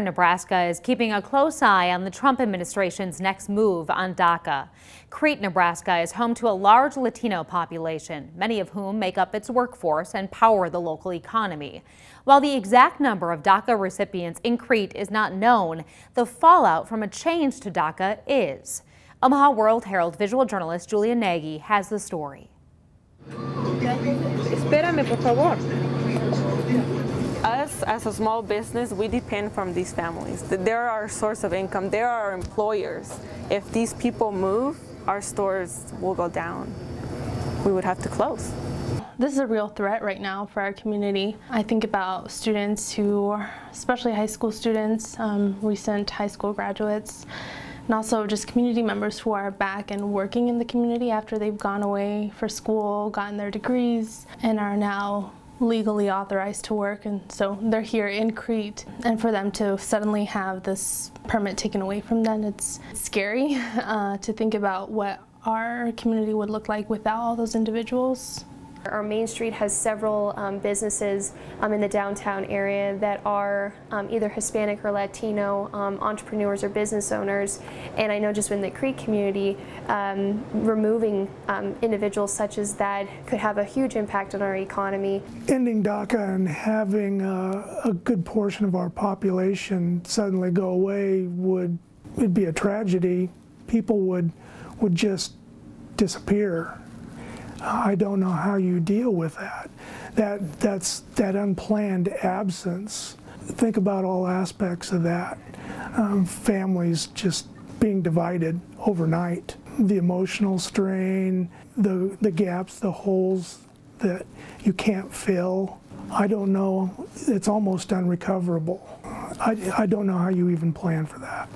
Nebraska is keeping a close eye on the Trump administration's next move on DACA. Crete, Nebraska is home to a large Latino population, many of whom make up its workforce and power the local economy. While the exact number of DACA recipients in Crete is not known, the fallout from a change to DACA is. Omaha World-Herald visual journalist Julia Nagy has the story. Espérame, por favor. Us, as a small business, we depend from these families. They're our source of income. They're our employers. If these people move, our stores will go down. We would have to close. This is a real threat right now for our community. I think about students who, especially high school students, recent high school graduates, and also just community members who are back and working in the community after they've gone away for school, gotten their degrees, and are now legally authorized to work, and so they're here in Crete, and for them to suddenly have this permit taken away from them, it's scary to think about what our community would look like without all those individuals. Our main street has several businesses in the downtown area that are either Hispanic or Latino entrepreneurs or business owners, and I know just in the Crete community, removing individuals such as that could have a huge impact on our economy. Ending DACA and having a good portion of our population suddenly go away would be a tragedy. People would just disappear. I don't know how you deal with that. That's that unplanned absence. Think about all aspects of that. Families just being divided overnight. The emotional strain, the gaps, the holes that you can't fill. I don't know, it's almost unrecoverable. I don't know how you even plan for that.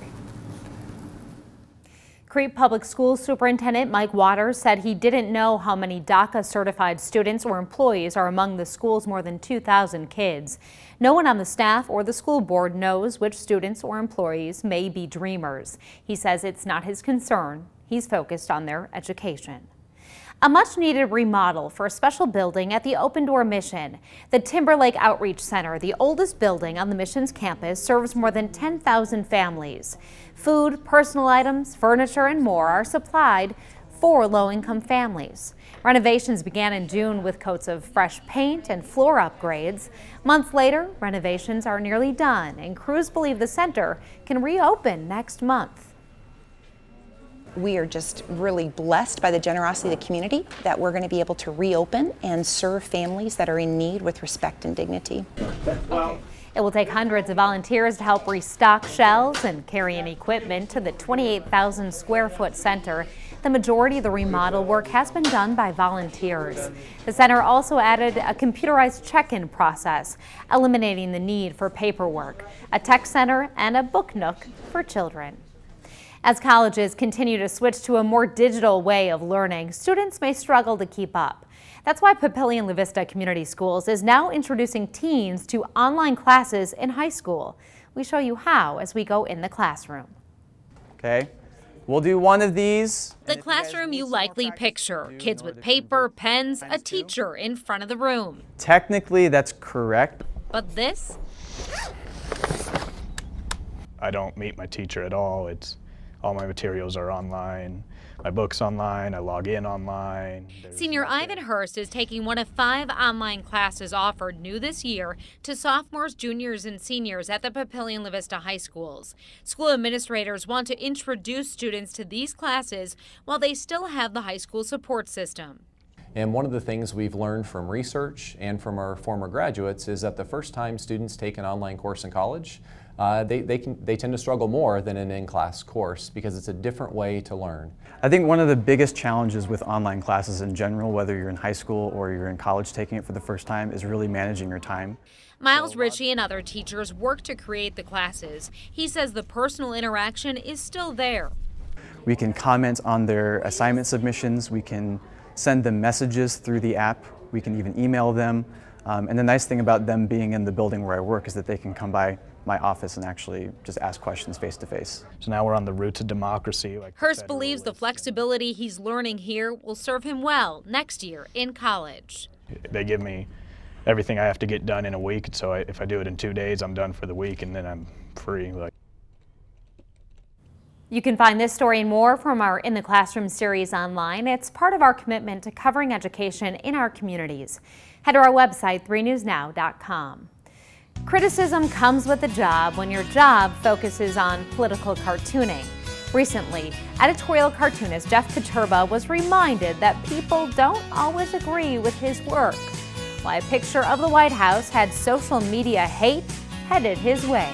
Crete Public Schools Superintendent Mike Waters said he didn't know how many DACA certified students or employees are among the school's more than 2,000 kids. No one on the staff or the school board knows which students or employees may be dreamers. He says it's not his concern. He's focused on their education. A much-needed remodel for a special building at the Open Door Mission. The Timberlake Outreach Center, the oldest building on the mission's campus, serves more than 10,000 families. Food, personal items, furniture, and more are supplied for low-income families. Renovations began in June with coats of fresh paint and floor upgrades. Months later, renovations are nearly done, and crews believe the center can reopen next month. We are just really blessed by the generosity of the community that we're going to be able to reopen and serve families that are in need with respect and dignity. It will take hundreds of volunteers to help restock shelves and carry in equipment to the 28,000 square foot center. The majority of the remodel work has been done by volunteers. The center also added a computerized check-in process, eliminating the need for paperwork, a tech center, and a book nook for children. As colleges continue to switch to a more digital way of learning, students may struggle to keep up. That's why Papillion La Vista Community Schools is now introducing teens to online classes in high school. We show you how as we go in the classroom. Okay, we'll do one of these. The classroom you likely picture, kids with paper, pens, a teacher in front of the room. Technically, that's correct. But this? I don't meet my teacher at all. All my materials are online. My book's online. I log in online. Senior Ivan Hurst is taking one of 5 online classes offered new this year to sophomores, juniors, and seniors at the Papillion La Vista high schools. School administrators want to introduce students to these classes while they still have the high school support system. And one of the things we've learned from research and from our former graduates is that the first time students take an online course in college, they tend to struggle more than an in-class course because it's a different way to learn. I think one of the biggest challenges with online classes in general, whether you're in high school or you're in college taking it for the first time, is really managing your time. Miles Ritchie and other teachers work to create the classes. He says the personal interaction is still there. We can comment on their assignment submissions. We can send them messages through the app. We can even email them. And the nice thing about them being in the building where I work is that they can come by my office and actually just ask questions face to face. So now we're on the route to democracy. Hurst believes the flexibility he's learning here will serve him well next year in college. They give me everything I have to get done in a week, so if I do it in 2 days, I'm done for the week, and then I'm free. Like, you can find this story and more from our In the Classroom series online. It's part of our commitment to covering education in our communities. Head to our website, 3newsnow.com. Criticism comes with the job when your job focuses on political cartooning. Recently, editorial cartoonist Jeff Katurba was reminded that people don't always agree with his work. Why a picture of the White House had social media hate headed his way.